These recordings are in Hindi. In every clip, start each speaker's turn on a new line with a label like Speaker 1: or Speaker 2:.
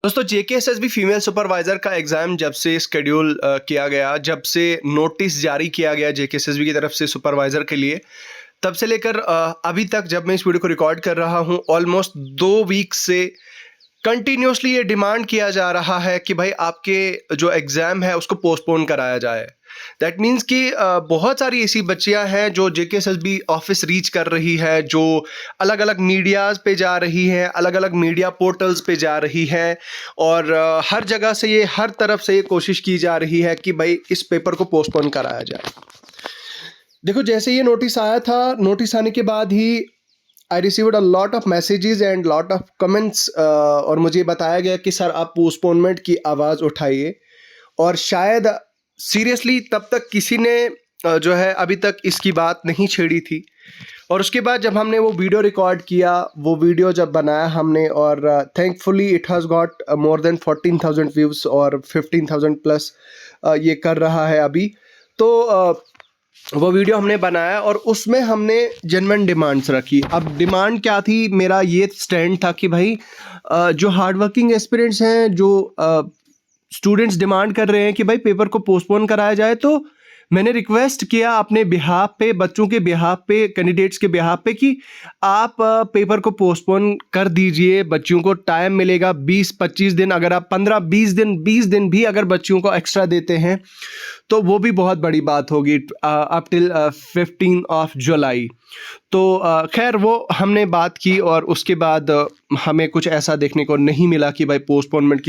Speaker 1: दोस्तों जेकेएसएसबी फीमेल सुपरवाइजर का एग्जाम जब से शेड्यूल किया गया, जब से नोटिस जारी किया गया जेकेएसएसबी की तरफ से सुपरवाइजर के लिए, तब से लेकर अभी तक जब मैं इस वीडियो को रिकॉर्ड कर रहा हूं, ऑलमोस्ट 2 वीक से कंटिन्यूसली ये डिमांड किया जा रहा है कि भाई आपके जो एग्ज़ाम है उसको पोस्टपोन कराया जाए। दैट मीन्स कि बहुत सारी ऐसी बच्चियां हैं जो जेकेएसएसबी ऑफिस रीच कर रही है, जो अलग अलग मीडियाज़ पे जा रही हैं, अलग अलग मीडिया पोर्टल्स पे जा रही हैं, और हर जगह से ये, हर तरफ से ये कोशिश की जा रही है कि भाई इस पेपर को पोस्टपोन कराया जाए। देखो, जैसे ये नोटिस आया था, नोटिस आने के बाद ही I received a lot of messages and lot of comments, और मुझे बताया गया कि सर आप पोस्टपोनमेंट की आवाज़ उठाइए। और शायद सीरियसली तब तक किसी ने जो है अभी तक इसकी बात नहीं छेड़ी थी। और उसके बाद जब हमने वो वीडियो रिकॉर्ड किया, वो वीडियो जब बनाया हमने, और thankfully it has got more than 14,000 views और 15,000 प्लस ये कर रहा है अभी। तो वो वीडियो हमने बनाया और उसमें हमने जेन्युइन डिमांड्स रखी। अब डिमांड क्या थी, मेरा ये स्टैंड था कि भाई जो हार्ड वर्किंग एस्पिरेंट्स हैं, जो स्टूडेंट्स डिमांड कर रहे हैं कि भाई पेपर को पोस्टपोन कराया जाए, तो मैंने रिक्वेस्ट किया अपने बिहाफ पे, बच्चों के बिहाफ पे, कैंडिडेट्स के बिहाफ पे कि आप पेपर को पोस्टपोन कर दीजिए। बच्चों को टाइम मिलेगा 20-25 दिन, अगर आप 15-20 दिन, 20 दिन भी अगर बच्चों को एक्स्ट्रा देते हैं तो वो भी बहुत बड़ी बात होगी, अप टिल 15 जुलाई। तो खैर वो हमने बात की और उसके बाद हमें कुछ ऐसा देखने को नहीं मिला कि भाई पोस्टपोनमेंट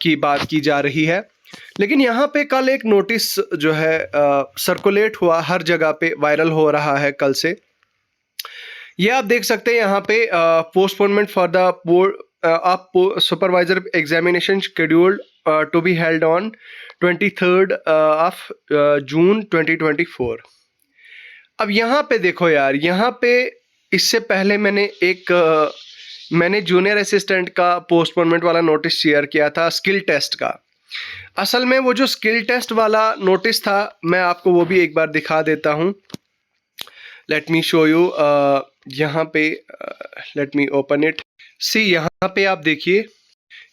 Speaker 1: की बात की जा रही है। लेकिन यहाँ पे कल एक नोटिस जो है सर्कुलेट हुआ, हर जगह पे वायरल हो रहा है कल से। ये आप देख सकते हैं यहाँ पे, postponement for the supervisor examination scheduled to be held on 23rd of June 2024। अब यहाँ पे देखो यार, यहाँ पे इससे पहले मैंने जूनियर असिस्टेंट का पोस्टपोनमेंट वाला नोटिस शेयर किया था, स्किल टेस्ट का। असल में वो जो स्किल टेस्ट वाला नोटिस था, मैं आपको वो भी एक बार दिखा देता हूँ। Let me show you. यहाँ पे लेट मी ओपन इट। सी, यहाँ पे आप देखिए,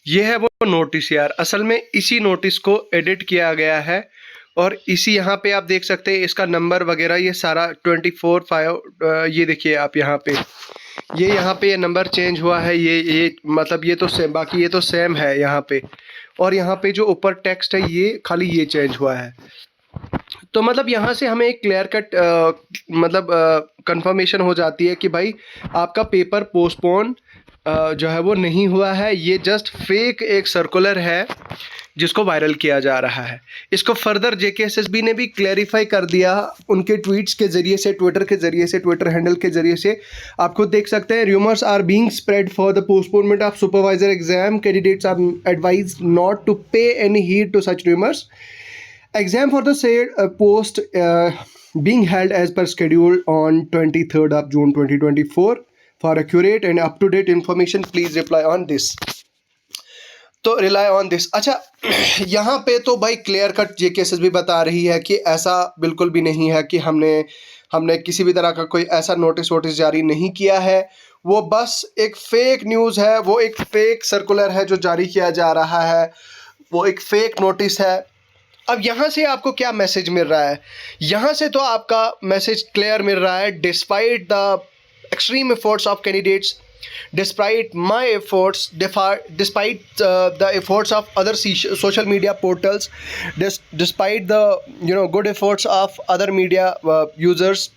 Speaker 1: ये है वो नोटिस यार। असल में इसी नोटिस को एडिट किया गया है और इसी यहाँ पे आप देख सकते हैं इसका नंबर वगैरह, ये सारा 24/5। ये देखिए आप यहाँ पे, ये यहाँ पे ये नंबर चेंज हुआ है, ये मतलब ये तो सेम, बाकी ये तो सेम है यहाँ पे। और यहाँ पे जो ऊपर टेक्स्ट है, ये खाली ये चेंज हुआ है। तो मतलब यहाँ से हमें एक क्लियर कट मतलब कंफर्मेशन हो जाती है कि भाई आपका पेपर पोस्टपोन जो है वो नहीं हुआ है। ये जस्ट फेक एक सर्कुलर है जिसको वायरल किया जा रहा है। इसको फर्दर जेकेएसएसबी ने भी क्लैरिफाई कर दिया उनके ट्वीट्स के ज़रिए से, ट्विटर के ज़रिए से, ट्विटर हैंडल के ज़रिए से। आप खुद देख सकते हैं, rumours are being spread for the postponement of supervisor exam, candidates are advised not to pay any heed to such rumours. Exam for the said post being held as per schedule on 23rd of June 2024. For accurate and up-to-date information, please reply on this. तो रिलाई ऑन दिस। अच्छा, यहाँ पे तो भाई क्लियर कट जेकेएसएसबी बता रही है कि ऐसा बिल्कुल भी नहीं है कि हमने किसी भी तरह का कोई ऐसा नोटिस जारी नहीं किया है। वो बस एक फेक न्यूज़ है, वो एक फेक सर्कुलर है जो जारी किया जा रहा है, वो एक फेक नोटिस है। अब यहाँ से आपको क्या मैसेज मिल रहा है? यहाँ से तो आपका मैसेज क्लियर मिल रहा है, despite the extreme efforts of candidates, despite my efforts, despite the efforts of other social media portals, despite the good efforts of other media users.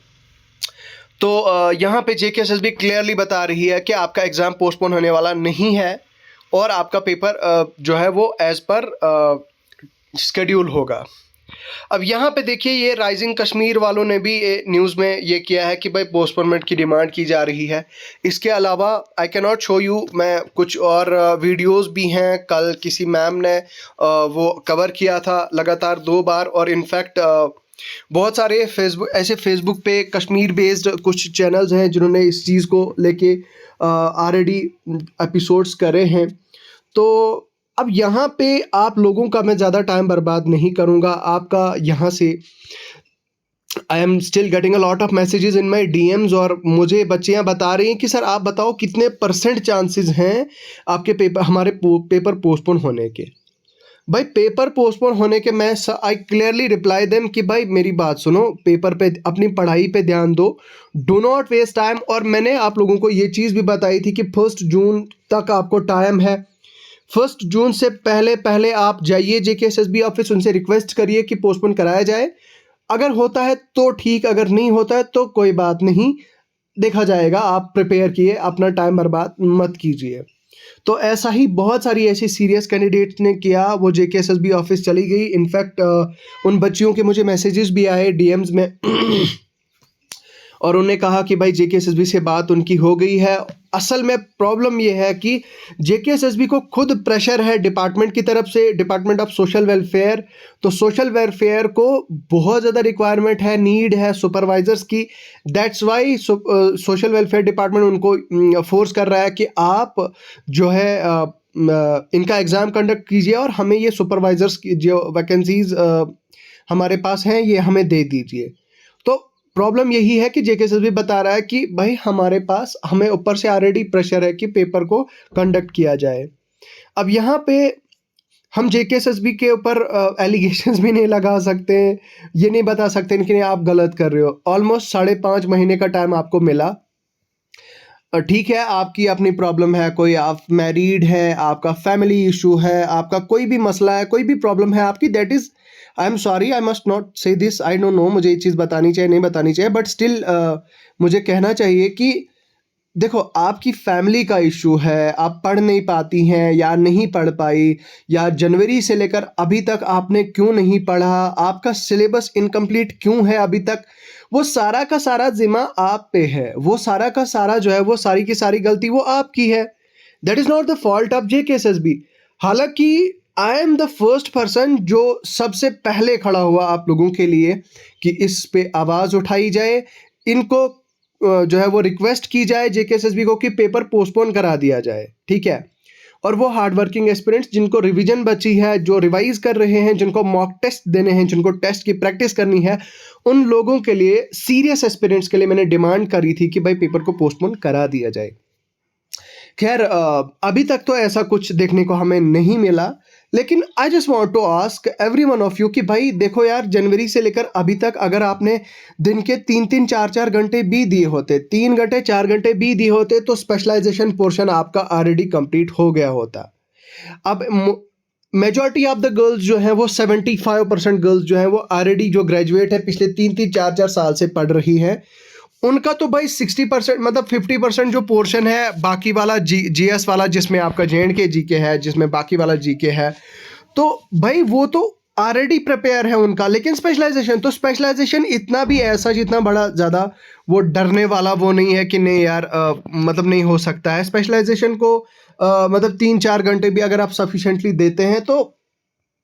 Speaker 1: तो यहाँ पे जेकेएसएसबी क्लियरली बता रही है कि आपका एग्ज़ाम पोस्टपोन होने वाला नहीं है और आपका पेपर जो है वो एज़ पर शेड्यूल होगा। अब यहाँ पे देखिए, ये राइजिंग कश्मीर वालों ने भी न्यूज़ में ये किया है कि भाई पोस्टपोनमेंट की डिमांड की जा रही है। इसके अलावा I can not show you, मैं कुछ और वीडियोस भी हैं, कल किसी मैम ने वो कवर किया था लगातार 2 बार। और इनफैक्ट बहुत सारे फेसबुक पे कश्मीर बेस्ड कुछ चैनल्स हैं जिन्होंने इस चीज़ को लेके ऑलरेडी एपिसोड्स करे हैं। तो अब यहाँ पे आप लोगों का मैं ज़्यादा टाइम बर्बाद नहीं करूँगा। आपका यहाँ से I am still getting a lot of messages in my DMs, और मुझे बच्चियां बता रही हैं कि सर आप बताओ कितने % चांसेस हैं आपके पेपर, हमारे पेपर पोस्टपोन होने के। भाई पेपर पोस्टपोन होने के मैं आई क्लियरली रिप्लाई देम कि भाई मेरी बात सुनो, पेपर पे अपनी पढ़ाई पे ध्यान दो, डो नॉट वेस्ट टाइम। और मैंने आप लोगों को ये चीज़ भी बताई थी कि 1 जून तक आपको टाइम है। 1 जून से पहले पहले आप जाइए JKSSB ऑफिस, उनसे रिक्वेस्ट करिए कि पोस्टपोन कराया जाए। अगर होता है तो ठीक, अगर नहीं होता है तो कोई बात नहीं, देखा जाएगा। आप प्रिपेयर किए, अपना टाइम बर्बाद मत कीजिए। तो ऐसा ही बहुत सारी ऐसी सीरियस कैंडिडेट्स ने किया, वो JKSSB ऑफिस चली गई। इनफैक्ट उन बच्चियों के मुझे मैसेजेस भी आए DMs में और उन्हें कहा कि भाई JKSSB से बात उनकी हो गई है। असल में प्रॉब्लम ये है कि JKSSB को खुद प्रेशर है डिपार्टमेंट की तरफ से, डिपार्टमेंट ऑफ सोशल वेलफेयर। तो सोशल वेलफेयर को बहुत ज़्यादा रिक्वायरमेंट है, नीड है सुपरवाइजर्स की। That's why social welfare department उनको फोर्स कर रहा है कि आप जो है इनका एग्ज़ाम कंडक्ट कीजिए और हमें ये सुपरवाइजर्स की जो वैकेंसीज हमारे पास हैं ये हमें दे दीजिए। तो प्रॉब्लम यही है कि JKSSB बता रहा है कि भाई हमारे पास, हमें ऊपर से ऑलरेडी प्रेशर है कि पेपर को कंडक्ट किया जाए। अब यहाँ पे हम JKSSB के ऊपर एलिगेशंस भी नहीं लगा सकते, ये नहीं बता सकते कि नहीं आप गलत कर रहे हो। ऑलमोस्ट 5.5 महीने का टाइम आपको मिला। ठीक है, आपकी अपनी प्रॉब्लम है, कोई आप मैरिड है, आपका फैमिली इशू है, आपका कोई भी मसला है, कोई भी प्रॉब्लम है आपकी, that is, I am sorry, I must not से दिस, आई डोंट नो मुझे ये चीज़ बतानी चाहिए नहीं बतानी चाहिए, बट स्टिल मुझे कहना चाहिए कि देखो आपकी फैमिली का इशू है, आप पढ़ नहीं पाती हैं या नहीं पढ़ पाई, या जनवरी से लेकर अभी तक आपने क्यों नहीं पढ़ा, आपका सिलेबस इनकम्प्लीट क्यों है अभी तक, वो सारा का सारा जिम्मा आप पे है। वो सारा का सारा जो है, वो सारी की सारी गलती वो आपकी है। That is not the fault of JKSSB। हालांकि I am the first person जो सबसे पहले खड़ा हुआ आप लोगों के लिए कि इस पे आवाज़ उठाई जाए, इनको जो है वो रिक्वेस्ट की जाए JKSSB को कि पेपर पोस्टपोन करा दिया जाए, ठीक है। और वो हार्ड वर्किंग एस्पिरेंट्स जिनको रिवीजन बची है, जो रिवाइज कर रहे हैं, जिनको मॉक टेस्ट देने हैं, जिनको टेस्ट की प्रैक्टिस करनी है, उन लोगों के लिए, सीरियस एस्पिरेंट्स के लिए मैंने डिमांड करी थी कि भाई पेपर को पोस्टपोन करा दिया जाए। खैर अभी तक तो ऐसा कुछ देखने को हमें नहीं मिला, लेकिन I just want to ask every one of you कि भाई देखो यार, जनवरी से लेकर अभी तक अगर आपने दिन के 3-3 4-4 घंटे भी दिए होते, 3 घंटे 4 घंटे भी दिए होते, तो स्पेशलाइजेशन पोर्शन आपका ऑलरेडी कंप्लीट हो गया होता। अब मेजॉरिटी ऑफ द गर्ल्स जो हैं वो 75% गर्ल्स जो हैं वो ऑलरेडी जो ग्रेजुएट है, पिछले 3-3 4-4 साल से पढ़ रही हैं, उनका तो भाई 60% मतलब 50% जो पोर्शन है, बाकी वाला GS वाला जिसमें आपका JNK GK है, जिसमें बाकी वाला GK है, तो भाई वो तो ऑलरेडी प्रिपेयर है उनका। लेकिन स्पेशलाइजेशन इतना भी ऐसा जितना बड़ा ज़्यादा वो डरने वाला वो नहीं है कि नहीं यार मतलब नहीं हो सकता है। स्पेशलाइजेशन को मतलब 3-4 घंटे भी अगर आप सफिशेंटली देते हैं तो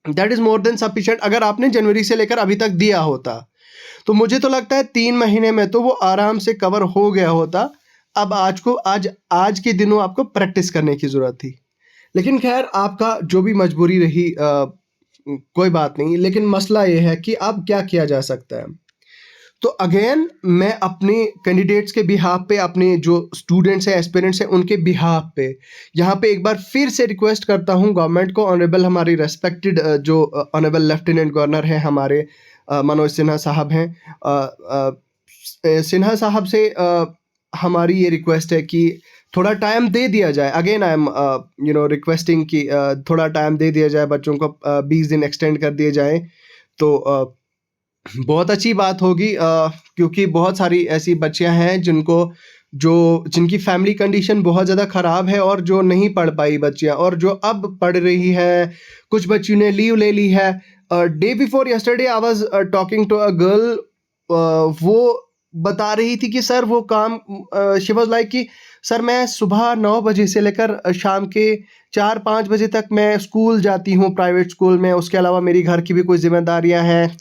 Speaker 1: that is more than sufficient. अगर आपने जनवरी से लेकर अभी तक दिया होता तो मुझे तो लगता है 3 महीने में तो वो आराम से कवर हो गया होता। अब आज के दिनों आपको प्रैक्टिस करने की ज़रूरत थी। लेकिन खैर आपका जो भी मजबूरी रही कोई बात नहीं, लेकिन मसला ये है कि अब क्या किया जा सकता है। तो अगेन मैं अपने कैंडिडेट्स के बिहाफ पे, अपने जो स्टूडेंट्स हैं, एस्पिरेंट्स हैं, उनके बिहाफ पे यहाँ पे एक बार फिर से रिक्वेस्ट करता हूँ गवर्नमेंट को, ऑनरेबल हमारी रेस्पेक्टेड जो ऑनरेबल लेफ्टिनेंट गवर्नर हैं हमारे मनोज सिन्हा साहब हैं, सिन्हा साहब से हमारी ये रिक्वेस्ट है कि थोड़ा टाइम दे दिया जाए। अगेन आई एम रिक्वेस्टिंग कि थोड़ा टाइम दे दिया जाए, बच्चों को 20 दिन एक्सटेंड कर दिए जाए तो बहुत अच्छी बात होगी, क्योंकि बहुत सारी ऐसी बच्चियां हैं जिनकी फैमिली कंडीशन बहुत ज़्यादा ख़राब है और जो नहीं पढ़ पाई बच्चियां, और जो अब पढ़ रही हैं। कुछ बच्चियों ने लीव ले ली है। Day before yesterday I was talking to a girl, वो बता रही थी कि सर वो काम, शी वाज लाइक कि सर मैं सुबह 9 बजे से लेकर शाम के 4-5 बजे तक मैं स्कूल जाती हूँ, प्राइवेट स्कूल में, उसके अलावा मेरी घर की भी कुछ जिम्मेदारियाँ हैं,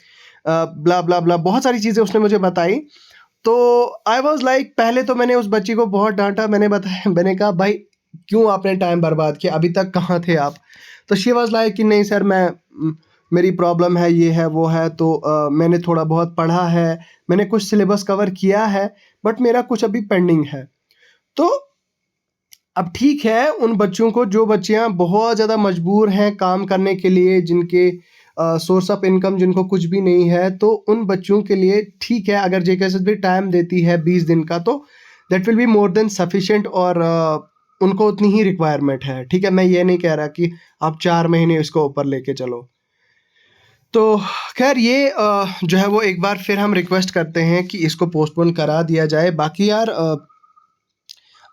Speaker 1: ब्ला ब्ला ब्ला, बहुत सारी चीज़ें उसने मुझे बताई। तो आई वाज लाइक, पहले तो मैंने उस बच्ची को बहुत डांटा, मैंने कहा भाई क्यों आपने टाइम बर्बाद किया, अभी तक कहाँ थे आप। तो शी वाज लाइक कि नहीं सर मेरी प्रॉब्लम है, ये है, वो है, तो मैंने थोड़ा बहुत पढ़ा है, मैंने कुछ सिलेबस कवर किया है, बट मेरा कुछ अभी पेंडिंग है। तो अब ठीक है, उन बच्चों को, जो बच्चियाँ बहुत ज़्यादा मजबूर हैं काम करने के लिए, जिनके सोर्स ऑफ इनकम जिनको कुछ भी नहीं है, तो उन बच्चों के लिए ठीक है, अगर जेकेएसएसबी टाइम देती है 20 दिन का, तो that will be more than sufficient, और उनको उतनी ही रिक्वायरमेंट है। ठीक है, मैं ये नहीं कह रहा कि आप 4 महीने इसको ऊपर लेके चलो। तो खैर ये जो है वो एक बार फिर हम रिक्वेस्ट करते हैं कि इसको पोस्टपोन करा दिया जाए। बाकी यार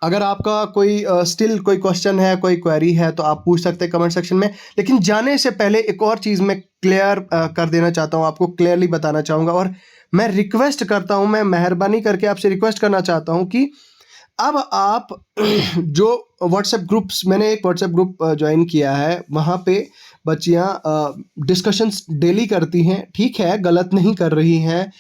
Speaker 1: अगर आपका कोई स्टिल कोई क्वेश्चन है, कोई क्वेरी है, तो आप पूछ सकते हैं कमेंट सेक्शन में। लेकिन जाने से पहले एक और चीज़ मैं क्लियर कर देना चाहता हूँ, आपको क्लियरली बताना चाहूँगा, और मैं रिक्वेस्ट करता हूँ, मैं मेहरबानी करके आपसे रिक्वेस्ट करना चाहता हूँ कि अब आप जो व्हाट्सएप ग्रुप्स, मैंने एक व्हाट्सएप ग्रुप ज्वाइन किया है, वहाँ पे बच्चियाँ डिस्कशंस डेली करती हैं। ठीक है, गलत नहीं कर रही हैं,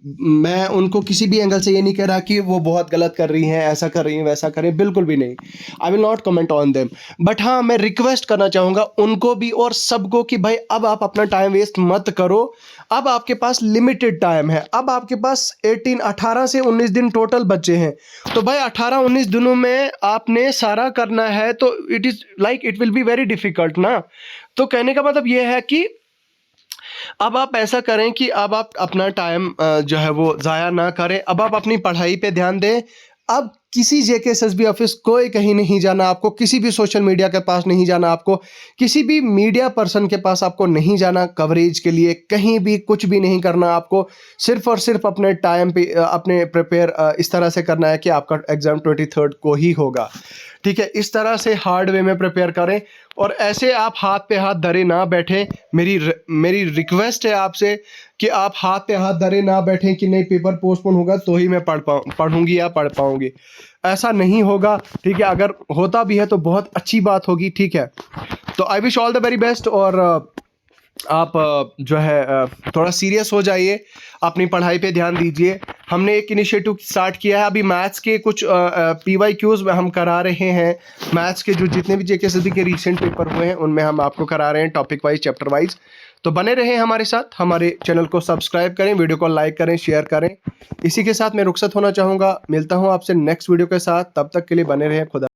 Speaker 1: मैं उनको किसी भी एंगल से ये नहीं कह रहा कि वो बहुत गलत कर रही हैं, ऐसा कर रही हैं, वैसा कर रही हैं, बिल्कुल भी नहीं। I will not comment on them, but हाँ, मैं रिक्वेस्ट करना चाहूँगा उनको भी और सबको कि भाई अब आप अपना टाइम वेस्ट मत करो। अब आपके पास लिमिटेड टाइम है, अब आपके पास 18 से 19 दिन टोटल बच्चे हैं। तो भाई 18-19 दिनों में आपने सारा करना है, तो it is like it will be very difficult ना। तो कहने का मतलब ये है कि अब आप ऐसा करें कि अब आप अपना टाइम जो है वो ज़ाया ना करें, अब आप अपनी पढ़ाई पे ध्यान दें। अब किसी जेकेएसएसबी ऑफिस कोई कहीं नहीं जाना, आपको किसी भी सोशल मीडिया के पास नहीं जाना, आपको किसी भी मीडिया पर्सन के पास आपको नहीं जाना कवरेज के लिए, कहीं भी कुछ भी नहीं करना। आपको सिर्फ और सिर्फ अपने टाइम पे अपने प्रिपेयर इस तरह से करना है कि आपका एग्ज़ाम 23 को ही होगा। ठीक है, इस तरह से हार्ड वे में प्रिपेयर करें, और ऐसे आप हाथ पे हाथ धरे ना बैठें। मेरी रिक्वेस्ट है आपसे कि आप हाथ पे हाथ धरे ना बैठें कि नहीं पेपर पोस्टपोन होगा तो ही मैं पढ़ूंगी या पढ़ पाऊंगी। ऐसा नहीं होगा। ठीक है, अगर होता भी है तो बहुत अच्छी बात होगी। ठीक है, तो I wish all the very best, और आप जो है थोड़ा सीरियस हो जाइए, अपनी पढ़ाई पे ध्यान दीजिए। हमने एक इनिशिएटिव स्टार्ट किया है, अभी मैथ्स के कुछ PYQs में हम करा रहे हैं। मैथ्स के जो जितने भी जेकेएसएसबी के रिसेंट पेपर हुए हैं उनमें हम आपको करा रहे हैं, टॉपिक वाइज, चैप्टर वाइज। तो बने रहें हमारे साथ, हमारे चैनल को सब्सक्राइब करें, वीडियो को लाइक करें, शेयर करें। इसी के साथ मैं रुखसत होना चाहूँगा, मिलता हूँ आपसे नेक्स्ट वीडियो के साथ, तब तक के लिए बने रहें। खुदा।